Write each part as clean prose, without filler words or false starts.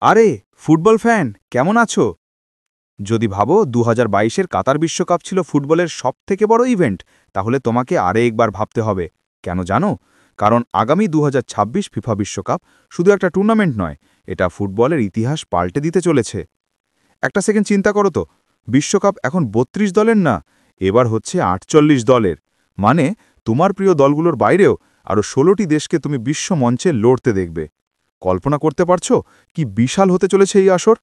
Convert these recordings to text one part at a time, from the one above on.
আরে football fan কেমন আছো? যদি ভাবো 2022-এর কাতার বিশ্বকাপ ছিল ফুটবলের সবথেকে বড় ইভেন্ট, তাহলে তোমাকে একবার ভাবতে হবে। কেন জানো? কারণ আগামী 2026 ফিফা বিশ্বকাপ শুধু একটা টুর্নামেন্ট নয়, এটা ফুটবলের ইতিহাস পাল্টে দিতে চলেছে। একটা সেকেন্ড চিন্তা করো তো, বিশ্বকাপ এখন 32 দলের না, এবার হচ্ছে 48 দলের। মানে তোমার প্রিয় দলগুলোর বাইরেও আরও 16টি দেশকে তুমি বিশ্ব মঞ্চে লড়তে দেখবে। কল্পনা করতে পারছো কি বিশাল হতে চলেছে এই আসর?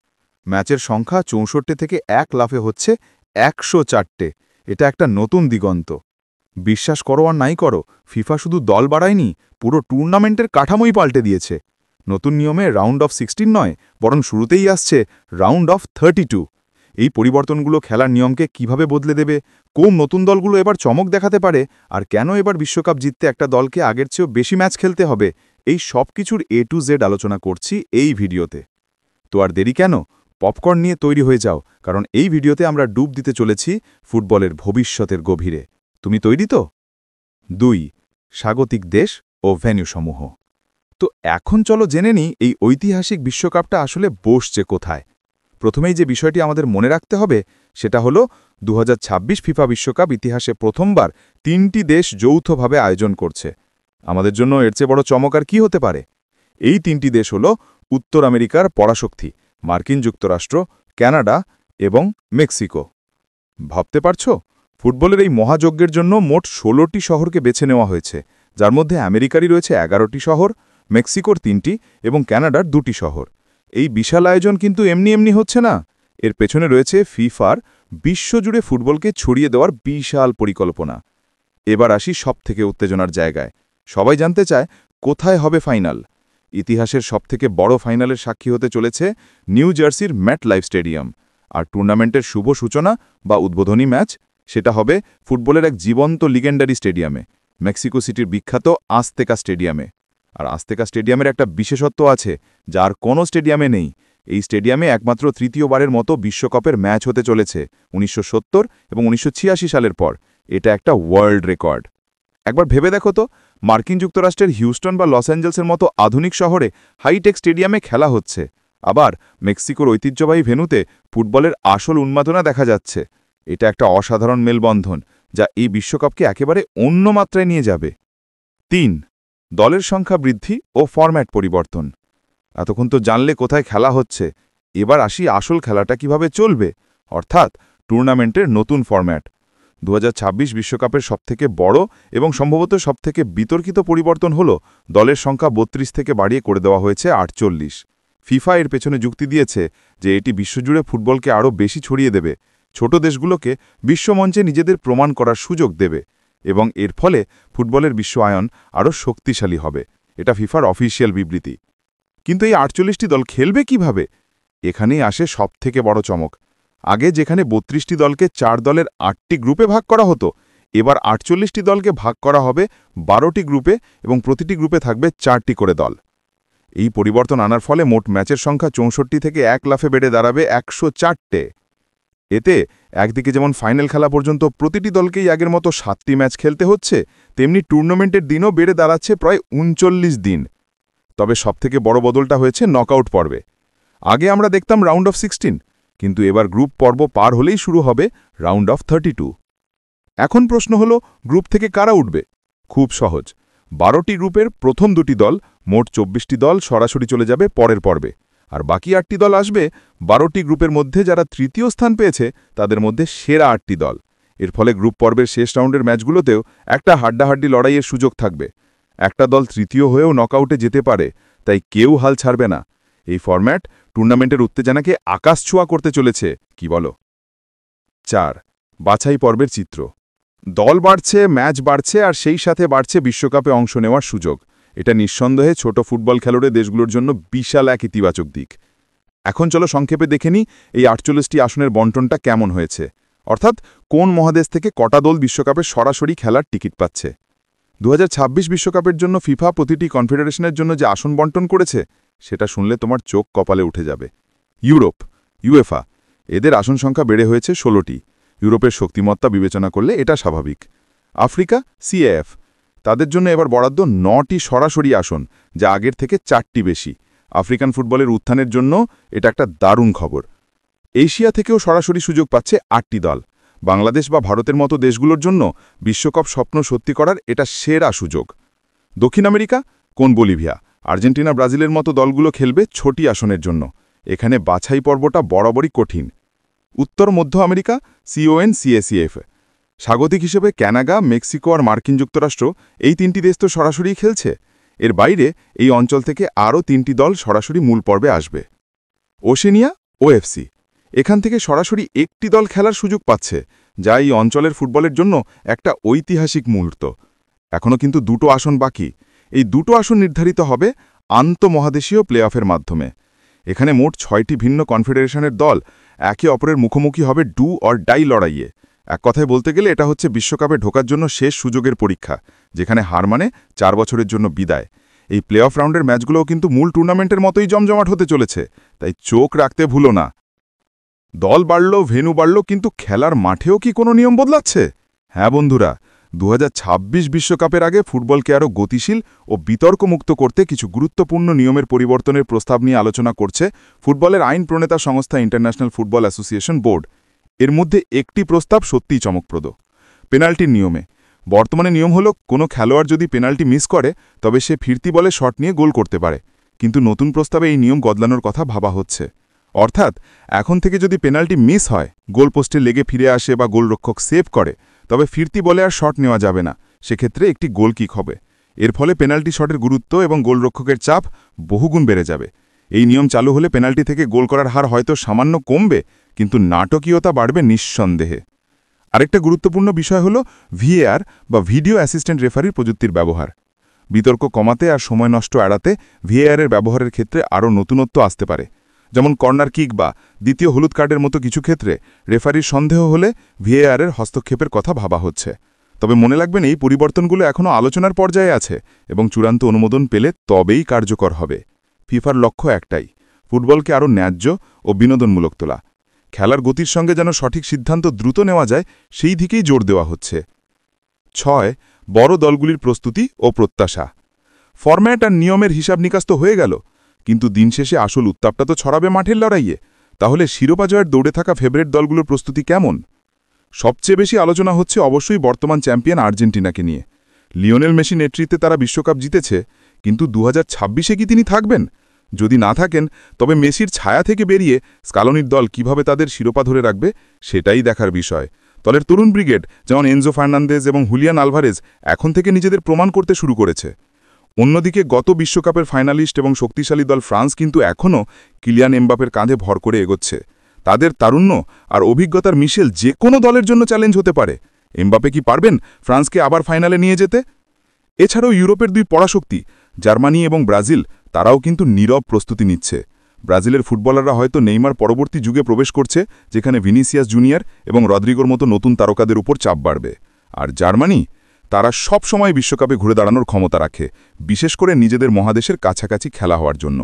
ম্যাচের সংখ্যা 64 থেকে এক লাফে হচ্ছে 104। এটা একটা নতুন দিগন্ত। বিশ্বাস করো আর নাই করো, ফিফা শুধু দল বাড়ায়নি, পুরো টুর্নামেন্টের কাঠামোই পাল্টে দিয়েছে। নতুন নিয়মে রাউন্ড অফ 16 নয়, বরং শুরুতেই আসছে রাউন্ড অফ 32। এই পরিবর্তনগুলো খেলার নিয়মকে কিভাবে বদলে দেবে, কোন নতুন দলগুলো এবার চমক দেখাতে পারে, আর কেন এবার বিশ্বকাপ জিততে একটা দলকে আগের চেয়েও বেশি ম্যাচ খেলতে হবে, এই সব কিছুর A to Z আলোচনা করছি এই ভিডিওতে। তো আর দেরি কেন, পপকর্ন নিয়ে তৈরি হয়ে যাও, কারণ এই ভিডিওতে আমরা ডুব দিতে চলেছি ফুটবলের ভবিষ্যতের গভীরে। তুমি তৈরি তো? 2. স্বাগতিক দেশ ও ভেন্যুসমূহ। তো এখন চলো জেনে নিই এই ঐতিহাসিক বিশ্বকাপটা আসলে বসছে কোথায়। প্রথমেই যে বিষয়টি আমাদের মনে রাখতে হবে সেটা হলো 2026 ফিফা বিশ্বকাপ ইতিহাসে প্রথমবার 3টি দেশ যৌথভাবে আয়োজন করছে। আমাদের জন্য এর চেয়ে বড় চমক আর কি হতে পারে? এই 3টি দেশ হল উত্তর আমেরিকার পরাশক্তি মার্কিন যুক্তরাষ্ট্র, কানাডা এবং মেক্সিকো। ভাবতে পারছো, ফুটবলের এই মহাযজ্ঞের জন্য মোট 16টি শহরকে বেছে নেওয়া হয়েছে, যার মধ্যে আমেরিকারই রয়েছে 11টি শহর, মেক্সিকোর 3টি এবং কানাডার 2টি শহর। এই বিশাল আয়োজন কিন্তু এমনি এমনি হচ্ছে না, এর পেছনে রয়েছে ফিফার বিশ্বজুড়ে ফুটবলকে ছড়িয়ে দেওয়ার বিশাল পরিকল্পনা। এবার আসি সবথেকে উত্তেজনার জায়গায়। সবাই জানতে চায় কোথায় হবে ফাইনাল। ইতিহাসের সবথেকে বড় ফাইনালের সাক্ষী হতে চলেছে নিউ জার্সির ম্যাটলাইফ স্টেডিয়াম। আর টুর্নামেন্টের শুভ সূচনা বা উদ্বোধনী ম্যাচ সেটা হবে ফুটবলের এক জীবন্ত লিগেন্ডারি স্টেডিয়ামে, মেক্সিকো সিটির বিখ্যাত আজতেকা স্টেডিয়ামে। আর আজতেকা স্টেডিয়ামের একটা বিশেষত্ব আছে, যার কোনো স্টেডিয়ামে নেই। এই স্টেডিয়ামে একমাত্র তৃতীয়বারের মতো বিশ্বকাপের ম্যাচ হতে চলেছে, 1970 এবং 1986 সালের পর। এটা একটা ওয়ার্ল্ড রেকর্ড। একবার ভেবে দেখো তো, মার্কিন যুক্তরাষ্ট্রের হিউস্টন বা লস অ্যাঞ্জেলসের মতো আধুনিক শহরে হাইটেক স্টেডিয়ামে খেলা হচ্ছে, আবার মেক্সিকোর ঐতিহ্যবাহী ভেন্যুতে ফুটবলের আসল উন্মাদনা দেখা যাচ্ছে। এটা একটা অসাধারণ মেলবন্ধন, যা এই বিশ্বকাপকে একেবারে অন্য মাত্রায় নিয়ে যাবে। 3. দলের সংখ্যা বৃদ্ধি ও ফরম্যাট পরিবর্তন। এতক্ষণ তো জানলে কোথায় খেলা হচ্ছে, এবার আসি আসল খেলাটা কিভাবে চলবে, অর্থাৎ টুর্নামেন্টের নতুন ফরম্যাট। 2026 বিশ্বকাপের সবথেকে বড় এবং সম্ভবত সবথেকে বিতর্কিত পরিবর্তন হল দলের সংখ্যা 32 থেকে বাড়িয়ে করে দেওয়া হয়েছে 48। ফিফা এর পেছনে যুক্তি দিয়েছে যে এটি বিশ্বজুড়ে ফুটবলকে আরও বেশি ছড়িয়ে দেবে, ছোট দেশগুলোকে বিশ্বমঞ্চে নিজেদের প্রমাণ করার সুযোগ দেবে এবং এর ফলে ফুটবলের বিশ্বায়ন আরও শক্তিশালী হবে। এটা ফিফার অফিসিয়াল বিবৃতি। কিন্তু এই 48টি দল খেলবে কিভাবে? এখানেই আসে সবথেকে বড় চমক। আগে যেখানে 32টি দলকে 4 দলের 8টি গ্রুপে ভাগ করা হতো, এবার 48টি দলকে ভাগ করা হবে 12টি গ্রুপে এবং প্রতিটি গ্রুপে থাকবে 4টি করে দল। এই পরিবর্তন আনার ফলে মোট ম্যাচের সংখ্যা 64 থেকে এক লাফে বেড়ে দাঁড়াবে 104। এতে একদিকে যেমন ফাইনাল খেলা পর্যন্ত প্রতিটি দলকেই আগের মতো 7টি ম্যাচ খেলতে হচ্ছে, তেমনি টুর্নামেন্টের দিনও বেড়ে দাঁড়াচ্ছে প্রায় 39 দিন। তবে সবথেকে বড় বদলটা হয়েছে নকআউট পর্বে। আগে আমরা দেখতাম রাউন্ড অফ 16, কিন্তু এবার গ্রুপ পর্ব পার হলেই শুরু হবে রাউন্ড অফ 32। এখন প্রশ্ন হলো, গ্রুপ থেকে কারা উঠবে? খুব সহজ, 12টি গ্রুপের প্রথম 2টি দল, মোট 24টি দল সরাসরি চলে যাবে পরের পর্বে, আর বাকি 8টি দল আসবে 12টি গ্রুপের মধ্যে যারা তৃতীয় স্থান পেয়েছে তাদের মধ্যে সেরা 8টি দল। এর ফলে গ্রুপ পর্বের শেষ রাউন্ডের ম্যাচগুলোতেও একটা হাড্ডাহাড্ডি লড়াইয়ের সুযোগ থাকবে। একটা দল তৃতীয় হয়েও নকআউটে যেতে পারে, তাই কেউ হাল ছাড়বে না। এই ফরম্যাট টুর্নামেন্টের উত্তেজনাকে আকাশছোঁয়া করতে চলেছে, কি বলো? 4. বাছাই পর্বের চিত্র। দল বাড়ছে, ম্যাচ বাড়ছে, আর সেই সাথে বাড়ছে বিশ্বকাপে অংশ নেওয়ার সুযোগ। এটা নিঃসন্দেহে ছোট ফুটবল খেলোয়াড়দের দেশগুলোর জন্য বিশাল এক ইতিবাচক দিক। এখন চলো সংক্ষেপে দেখে নিই এই 48টি আসনের বন্টনটা কেমন হয়েছে, অর্থাৎ কোন মহাদেশ থেকে কটা দল বিশ্বকাপে সরাসরি খেলার টিকিট পাচ্ছে। 2026 বিশ্বকাপের জন্য ফিফা প্রতিটি কনফেডারেশনের জন্য যে আসন বন্টন করেছে, সেটা শুনলে তোমার চোখ কপালে উঠে যাবে। ইউরোপ, ইউএফা, এদের আসন সংখ্যা বেড়ে হয়েছে 16টি। ইউরোপের শক্তিমত্তা বিবেচনা করলে এটা স্বাভাবিক। আফ্রিকা, সিএএফ, তাদের জন্য এবার বরাদ্দ 9টি সরাসরি আসন, যা আগের থেকে 4টি বেশি। আফ্রিকান ফুটবলের উত্থানের জন্য এটা একটা দারুণ খবর। এশিয়া থেকেও সরাসরি সুযোগ পাচ্ছে 8টি দল। বাংলাদেশ বা ভারতের মতো দেশগুলোর জন্য বিশ্বকাপ স্বপ্ন সত্যি করার এটা সেরা সুযোগ। দক্ষিণ আমেরিকা, কোন বলিভিয়া, আর্জেন্টিনা, ব্রাজিলের মতো দলগুলো খেলবে ছোটি আসনের জন্য। এখানে বাছাই পর্বটা বরাবরই কঠিন। উত্তর মধ্য আমেরিকা, CONCACAF, স্বাগতিক হিসেবে কানাডা, মেক্সিকো আর মার্কিন যুক্তরাষ্ট্র, এই 3টি দেশ তো সরাসরি খেলছে। এর বাইরে এই অঞ্চল থেকে আরও 3টি দল সরাসরি মূল পর্বে আসবে। ওশেনিয়া, OFC, এখান থেকে সরাসরি একটি দল খেলার সুযোগ পাচ্ছে, যা এই অঞ্চলের ফুটবলের জন্য একটা ঐতিহাসিক মুহূর্ত। এখনও কিন্তু 2টো আসন বাকি। এই 2টো আসন নির্ধারিত হবে আন্তঃমহাদেশীয় প্লে অফের মাধ্যমে। এখানে মোট 6টি ভিন্ন কনফেডারেশনের দল একে অপরের মুখোমুখি হবে ডু অর ডাই লড়াইয়ে। এক কথায় বলতে গেলে এটা হচ্ছে বিশ্বকাপে ঢোকার জন্য শেষ সুযোগের পরীক্ষা, যেখানে হার মানে 4 বছরের জন্য বিদায়। এই প্লে অফ রাউন্ডের ম্যাচগুলোও কিন্তু মূল টুর্নামেন্টের মতোই জমজমাট হতে চলেছে, তাই চোখ রাখতে ভুলো না। দল বাড়ল, ভেন্যু বাড়ল, কিন্তু খেলার মাঠেও কি কোনো নিয়ম বদলাচ্ছে? হ্যাঁ বন্ধুরা, 2026 বিশ্বকাপের আগে ফুটবলকে আরও গতিশীল ও বিতর্কমুক্ত করতে কিছু গুরুত্বপূর্ণ নিয়মের পরিবর্তনের প্রস্তাব নিয়ে আলোচনা করছে ফুটবলের আইন প্রণেতা সংস্থা ইন্টারন্যাশনাল ফুটবল অ্যাসোসিয়েশন বোর্ড। এর মধ্যে একটি প্রস্তাব সত্যিই চমকপ্রদ। পেনাল্টির নিয়মে বর্তমানে নিয়ম হল কোনো খেলোয়াড় যদি পেনাল্টি মিস করে তবে সে ফিরতি বলে শট নিয়ে গোল করতে পারে, কিন্তু নতুন প্রস্তাবে এই নিয়ম বদলানোর কথা ভাবা হচ্ছে। অর্থাৎ এখন থেকে যদি পেনাল্টি মিস হয়, গোলপোস্টে লেগে ফিরে আসে বা গোলরক্ষক সেভ করে, তবে ফিরতি বলে আর শট নেওয়া যাবে না, সেক্ষেত্রে একটি গোল কিক হবে। এর ফলে পেনাল্টি শটের গুরুত্ব এবং গোলরক্ষকের চাপ বহুগুণ বেড়ে যাবে। এই নিয়ম চালু হলে পেনাল্টি থেকে গোল করার হার হয়তো সামান্য কমবে, কিন্তু নাটকীয়তা বাড়বে নিঃসন্দেহে। আরেকটা গুরুত্বপূর্ণ বিষয় হল VAR বা ভিডিও অ্যাসিস্ট্যান্ট রেফারির প্রযুক্তির ব্যবহার। বিতর্ক কমাতে আর সময় নষ্ট এড়াতে VAR-এর ব্যবহারের ক্ষেত্রে আরও নতুনত্ব আসতে পারে। যেমন কর্নার কিক বা দ্বিতীয় হলুদ কার্ডের মতো কিছু ক্ষেত্রে রেফারির সন্দেহ হলে VAR-এর হস্তক্ষেপের কথা ভাবা হচ্ছে। তবে মনে রাখবেন, এই পরিবর্তনগুলো এখনও আলোচনার পর্যায়ে আছে এবং চূড়ান্ত অনুমোদন পেলে তবেই কার্যকর হবে। ফিফার লক্ষ্য একটাই, ফুটবলকে আরও ন্যায্য ও বিনোদনমূলক তোলা। খেলার গতির সঙ্গে যেন সঠিক সিদ্ধান্ত দ্রুত নেওয়া যায়, সেই দিকেই জোর দেওয়া হচ্ছে। 6. বড় দলগুলির প্রস্তুতি ও প্রত্যাশা। ফরম্যাট আর নিয়মের হিসাব নিকাশ তো হয়ে গেল, কিন্তু দিন শেষে আসল উত্তাপটা তো ছড়াবে মাঠের লড়াইয়ে। তাহলে শিরোপা জয়ের দৌড়ে থাকা ফেভারিট দলগুলোর প্রস্তুতি কেমন? সবচেয়ে বেশি আলোচনা হচ্ছে অবশ্যই বর্তমান চ্যাম্পিয়ন আর্জেন্টিনাকে নিয়ে। লিওনেল মেসি নেতৃত্বে তারা বিশ্বকাপ জিতেছে, কিন্তু 2026-এ কি তিনি থাকবেন? যদি না থাকেন, তবে মেসির ছায়া থেকে বেরিয়ে স্কালোনির দল কিভাবে তাদের শিরোপা ধরে রাখবে, সেটাই দেখার বিষয়। দলের তরুণ ব্রিগেড যেমন এনজো ফার্নান্দেজ এবং হুলিয়ান আলভারেজ এখন থেকে নিজেদের প্রমাণ করতে শুরু করেছে। অন্যদিকে গত বিশ্বকাপের ফাইনালিস্ট এবং শক্তিশালী দল ফ্রান্স কিন্তু এখনও কিলিয়ান এমবাপের কাঁধে ভর করে এগোচ্ছে। তাদের তারুণ্য আর অভিজ্ঞতার মিশেল যে কোনো দলের জন্য চ্যালেঞ্জ হতে পারে। এমবাপে কি পারবেন ফ্রান্সকে আবার ফাইনালে নিয়ে যেতে? এছাড়াও ইউরোপের 2 পরাশক্তি জার্মানি এবং ব্রাজিল, তারাও কিন্তু নীরব প্রস্তুতি নিচ্ছে। ব্রাজিলের ফুটবলাররা হয়তো নেইমার পরবর্তী যুগে প্রবেশ করছে, যেখানে ভিনিসিয়াস জুনিয়র এবং রদ্রিগোর মতো নতুন তারকাদের উপর চাপ বাড়বে। আর জার্মানি, তারা সব সময় বিশ্বকাপে ঘুরে দাঁড়ানোর ক্ষমতা রাখে, বিশেষ করে নিজেদের মহাদেশের কাছাকাছি খেলা হওয়ার জন্য।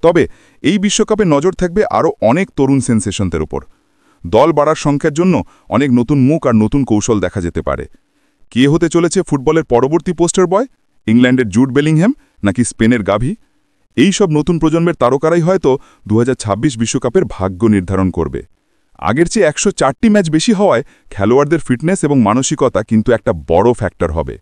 তবে এই বিশ্বকাপে নজর থাকবে আরও অনেক তরুণ সেন্সেশনদের উপর। দল বাড়ার সংখ্যার জন্য অনেক নতুন মুখ আর নতুন কৌশল দেখা যেতে পারে। কে হতে চলেছে ফুটবলের পরবর্তী পোস্টার বয়? ইংল্যান্ডের জুড বেলিংহ্যাম নাকি স্পেনের গাভি? এই সব নতুন প্রজন্মের তারকারাই হয়তো 2026 বিশ্বকাপের ভাগ্য নির্ধারণ করবে। আগের চেয়ে 104টি ম্যাচ বেশি হওয়ায় খেলোয়াড়দের ফিটনেস এবং মানসিকতা কিন্তু একটা বড় ফ্যাক্টর হবে।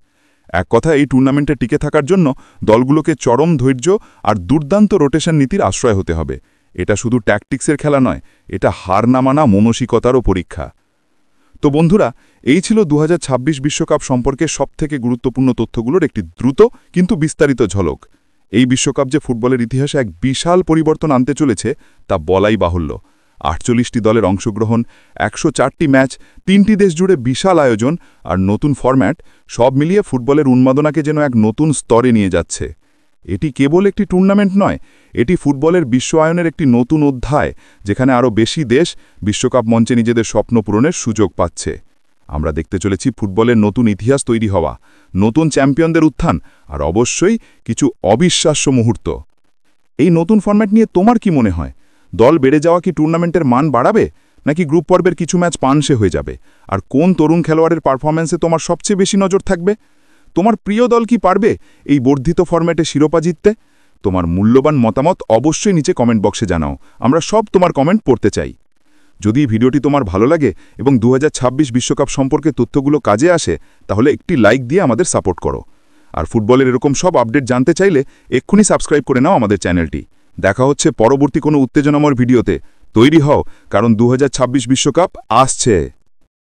এক কথা, এই টুর্নামেন্টে টিকে থাকার জন্য দলগুলোকে চরম ধৈর্য আর দুর্দান্ত রোটেশন নীতির আশ্রয় হতে হবে। এটা শুধু ট্যাকটিক্সের খেলা নয়, এটা হার না মানা মানসিকতারও পরীক্ষা। তো বন্ধুরা, এই ছিল 2026 বিশ্বকাপ সম্পর্কে সবথেকে গুরুত্বপূর্ণ তথ্যগুলোর একটি দ্রুত কিন্তু বিস্তারিত ঝলক। এই বিশ্বকাপ যে ফুটবলের ইতিহাসে এক বিশাল পরিবর্তন আনতে চলেছে, তা বলাই বাহুল্য। 48টি দলের অংশগ্রহণ, 104টি ম্যাচ, 3টি দেশ জুড়ে বিশাল আয়োজন আর নতুন ফরম্যাট, সব মিলিয়ে ফুটবলের উন্মাদনাকে যেন এক নতুন স্তরে নিয়ে যাচ্ছে। এটি কেবল একটি টুর্নামেন্ট নয়, এটি ফুটবলের বিশ্বায়নের একটি নতুন অধ্যায়, যেখানে আরও বেশি দেশ বিশ্বকাপ মঞ্চে নিজেদের স্বপ্ন পূরণের সুযোগ পাচ্ছে। আমরা দেখতে চলেছি ফুটবলের নতুন ইতিহাস তৈরি হওয়া, নতুন চ্যাম্পিয়নদের উত্থান আর অবশ্যই কিছু অবিশ্বাস্য মুহূর্ত। এই নতুন ফরম্যাট নিয়ে তোমার কি মনে হয়? দল বেড়ে যাওয়া কি টুর্নামেন্টের মান বাড়াবে, নাকি গ্রুপ পর্বের কিছু ম্যাচ পানসে হয়ে যাবে? আর কোন তরুণ খেলোয়াড়ের পারফরম্যান্সে তোমার সবচেয়ে বেশি নজর থাকবে? তোমার প্রিয় দল কি পারবে এই বর্ধিত ফরম্যাটে শিরোপা জিততে? তোমার মূল্যবান মতামত অবশ্যই নিচে কমেন্ট বক্সে জানাও, আমরা সব তোমার কমেন্ট পড়তে চাই। যদি এই ভিডিওটি তোমার ভালো লাগে এবং 2026 বিশ্বকাপ সম্পর্কে তথ্যগুলো কাজে আসে, তাহলে একটি লাইক দিয়ে আমাদের সাপোর্ট করো। আর ফুটবলের এরকম সব আপডেট জানতে চাইলে এক্ষুনি সাবস্ক্রাইব করে নাও আমাদের চ্যানেলটি। দেখা হচ্ছে পরবর্তী কোনো উত্তেজনাময় ভিডিওতে। তৈরি হও, কারণ 2026 বিশ্বকাপ আসছে।